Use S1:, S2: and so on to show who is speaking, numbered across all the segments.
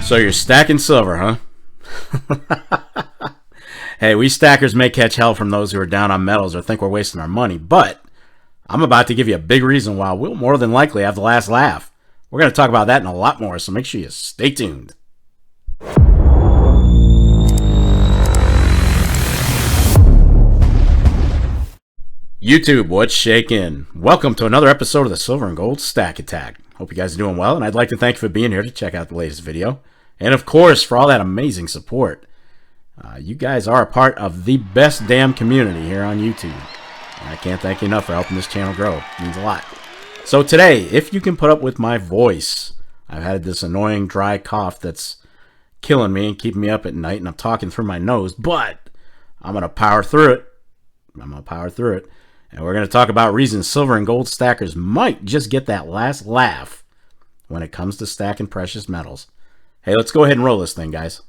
S1: So you're stacking silver, huh? Hey, we stackers may catch hell from those who are down on metals or think we're wasting our money, but I'm about to give you a big reason why we'll more than likely have the last laugh. We're going to talk about that and a lot more, so make sure you stay tuned. YouTube, what's shaking? Welcome to another episode of the Silver and Gold Stack Attack. Hope you guys are doing well, and I'd like to thank you for being here to check out the latest video. And of course, for all that amazing support. You guys are a part of the best damn community here on YouTube. And I can't thank you enough for helping this channel grow. It means a lot. So today, if you can put up with my voice, I've had this annoying dry cough that's killing me and keeping me up at night, and I'm talking through my nose, but I'm going to power through it. And we're going to talk about reasons silver and gold stackers might just get that last laugh when it comes to stacking precious metals. Hey, let's go ahead and roll this thing, guys.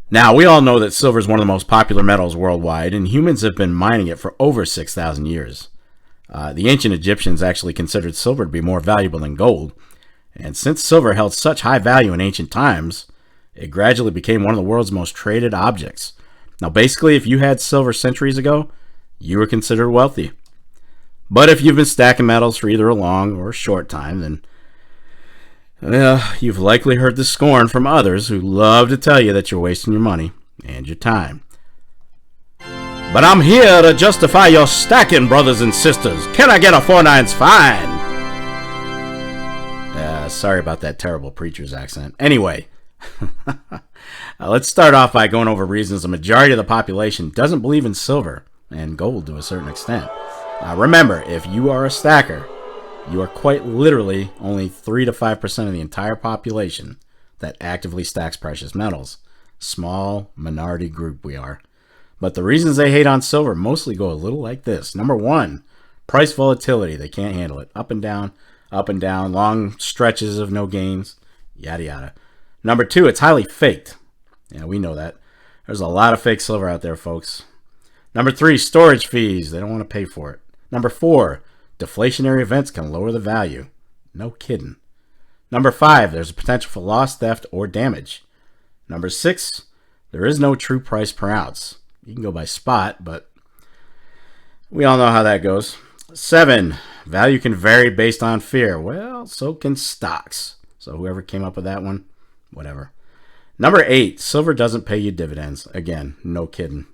S1: Now, we all know that silver is one of the most popular metals worldwide, and humans have been mining it for over 6,000 years. The ancient Egyptians actually considered silver to be more valuable than gold, and since silver held such high value in ancient times, it gradually became one of the world's most traded objects. Now, basically, if you had silver centuries ago, you were considered wealthy. But if you've been stacking metals for either a long or a short time, then you've likely heard the scorn from others who love to tell you that you're wasting your money and your time. But I'm here to justify your stacking, brothers and sisters. Can I get a 4-9's fine? Sorry about that terrible preacher's accent. Anyway, let's start off by going over reasons the majority of the population doesn't believe in silver and gold to a certain extent. Remember, if you are a stacker, you are quite literally only 3 to 5% of the entire population that actively stacks precious metals. Small minority group we are. But the reasons they hate on silver mostly go a little like this. Number one, price volatility. They can't handle it. Up and down, long stretches of no gains, yada yada. Number two, it's highly faked. Yeah, we know that. There's a lot of fake silver out there, folks. Number three, storage fees. They don't want to pay for it. Number four, deflationary events can lower the value. No kidding. Number five, there's a potential for loss, theft, or damage. Number six, there is no true price per ounce. You can go by spot, but we all know how that goes. 7, value can vary based on fear. Well, so can stocks. So whoever came up with that one, whatever. Number 8, silver doesn't pay you dividends. Again, no kidding.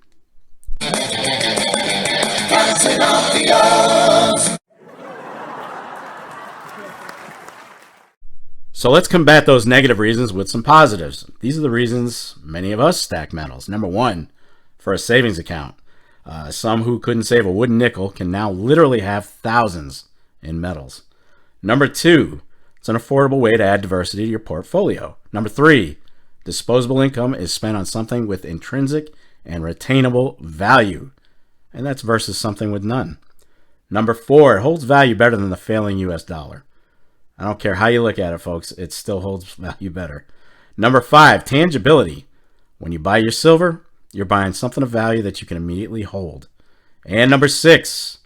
S1: So let's combat those negative reasons with some positives. These are the reasons many of us stack metals. Number 1, for a savings account. Some who couldn't save a wooden nickel can now literally have thousands in metals. Number 2, it's an affordable way to add diversity to your portfolio. Number 3, disposable income is spent on something with intrinsic and retainable value. And that's versus something with none. Number 4, it holds value better than the failing US dollar. I don't care how you look at it, folks. It still holds value better. Number 5, tangibility. When you buy your silver, you're buying something of value that you can immediately hold. And number 6,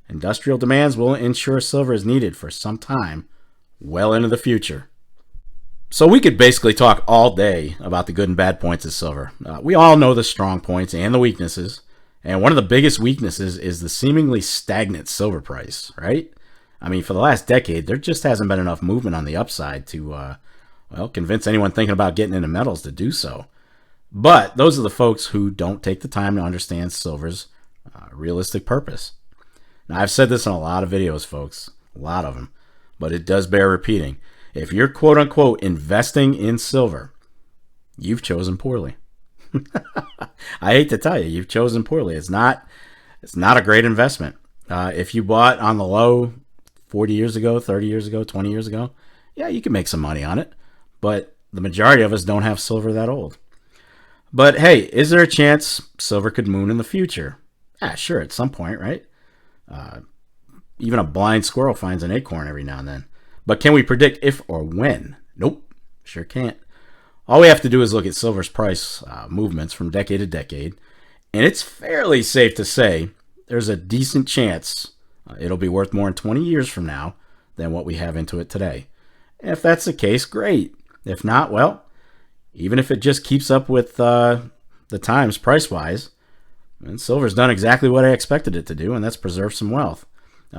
S1: industrial demands will ensure silver is needed for some time, well into the future. So we could basically talk all day about the good and bad points of silver. We all know the strong points and the weaknesses. And one of the biggest weaknesses is the seemingly stagnant silver price, right? I mean, for the last decade, there just hasn't been enough movement on the upside to, convince anyone thinking about getting into metals to do so. But those are the folks who don't take the time to understand silver's realistic purpose. Now, I've said this in a lot of videos, folks, a lot of them, but it does bear repeating. If you're quote-unquote investing in silver, you've chosen poorly. I hate to tell you, you've chosen poorly. It's not a great investment. If you bought on the low 40 years ago, 30 years ago, 20 years ago, yeah, you can make some money on it. But the majority of us don't have silver that old. But hey, is there a chance silver could moon in the future? Sure, at some point, right? Even a blind squirrel finds an acorn every now and then. But can we predict if or when? Nope, sure can't. All we have to do is look at silver's price movements from decade to decade, and it's fairly safe to say there's a decent chance It'll be worth more in 20 years from now than what we have into it today. If that's the case, great. If not, well, even if it just keeps up with the times price-wise, and silver's done exactly what I expected it to do, and that's preserve some wealth,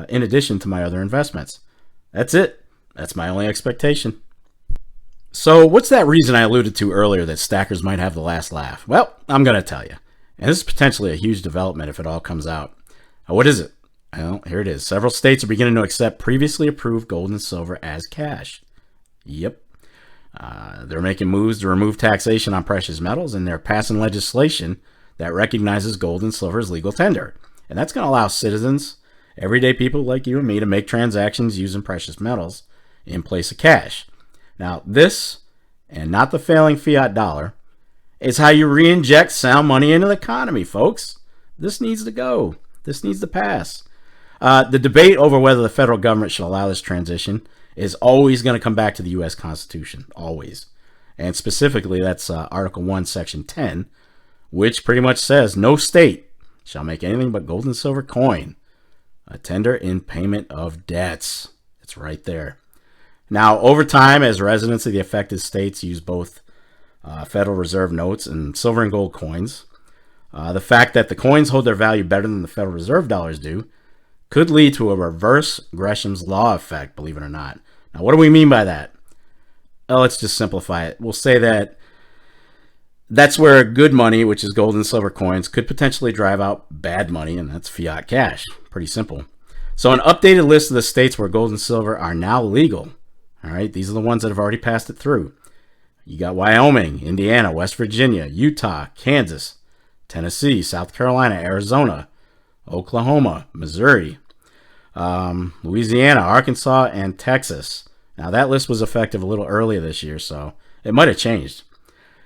S1: in addition to my other investments. That's it. That's my only expectation. So what's that reason I alluded to earlier that stackers might have the last laugh? Well, I'm going to tell you. And this is potentially a huge development if it all comes out. What is it? Well, here it is. Several states are beginning to accept previously approved gold and silver as cash. Yep. They're making moves to remove taxation on precious metals, and they're passing legislation that recognizes gold and silver as legal tender. And that's going to allow citizens, everyday people like you and me, to make transactions using precious metals in place of cash. Now, this, and not the failing fiat dollar, is how you re-inject sound money into the economy, folks. This needs to go. This needs to pass. The debate over whether the federal government should allow this transition is always going to come back to the U.S. Constitution, always. And specifically, that's Article 1, Section 10, which pretty much says, no state shall make anything but gold and silver coin a tender in payment of debts. It's right there. Now, over time, as residents of the affected states use both Federal Reserve notes and silver and gold coins, the fact that the coins hold their value better than the Federal Reserve dollars do could lead to a reverse Gresham's law effect, believe it or not. Now, what do we mean by that? Well, let's just simplify it. We'll say that that's where good money, which is gold and silver coins, could potentially drive out bad money, and that's fiat cash. Pretty simple. So an updated list of the states where gold and silver are now legal. All right, these are the ones that have already passed it through. You got Wyoming, Indiana, West Virginia, Utah, Kansas, Tennessee, South Carolina, Arizona, Oklahoma, Missouri, Louisiana, Arkansas, and Texas. Now, that list was effective a little earlier this year, so it might have changed.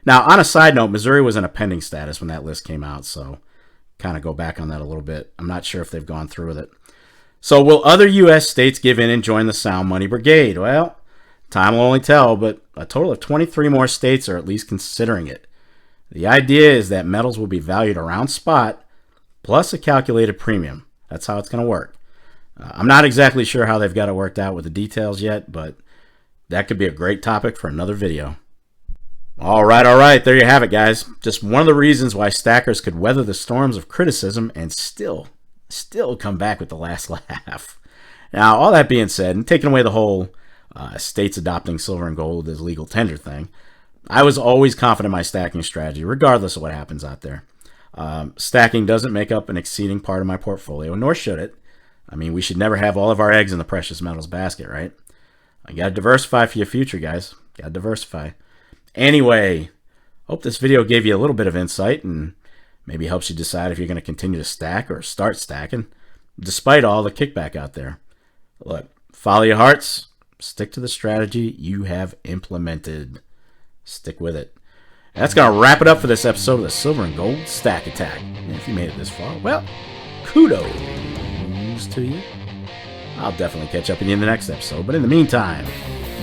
S1: Now, on a side note, Missouri was in a pending status when that list came out, so kind of go back on that a little bit. I'm not sure if they've gone through with it. So will other U.S. states give in and join the Sound Money Brigade? Well, time will only tell, but a total of 23 more states are at least considering it. The idea is that metals will be valued around spot plus a calculated premium. That's how it's going to work. I'm not exactly sure how they've got it worked out with the details yet, but that could be a great topic for another video. All right. There you have it, guys. Just one of the reasons why stackers could weather the storms of criticism and still come back with the last laugh. Now, all that being said, and taking away the whole states adopting silver and gold as legal tender thing, I was always confident in my stacking strategy, regardless of what happens out there. Stacking doesn't make up an exceeding part of my portfolio, nor should it. I mean, we should never have all of our eggs in the precious metals basket, right? You got to diversify for your future, guys. Got to diversify. Anyway, hope this video gave you a little bit of insight and maybe helps you decide if you're going to continue to stack or start stacking, despite all the kickback out there. Look, follow your hearts. Stick to the strategy you have implemented. Stick with it. That's going to wrap it up for this episode of the Silver and Gold Stack Attack. And if you made it this far, well, kudos to you. I'll definitely catch up with you in the next episode. But in the meantime,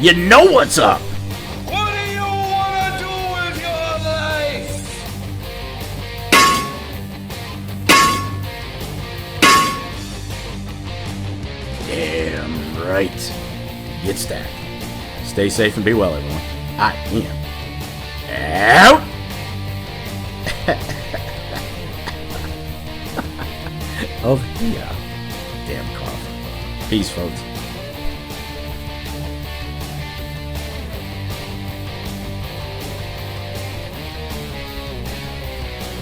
S1: you know what's up.
S2: What do you want to do with your life?
S1: Damn right. Get stacked. Stay safe and be well, everyone. I am out. Of the damn cough. Peace, folks.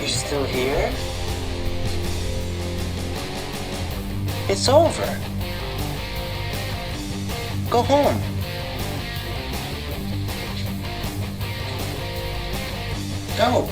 S3: You still here? It's over. Go home. Go.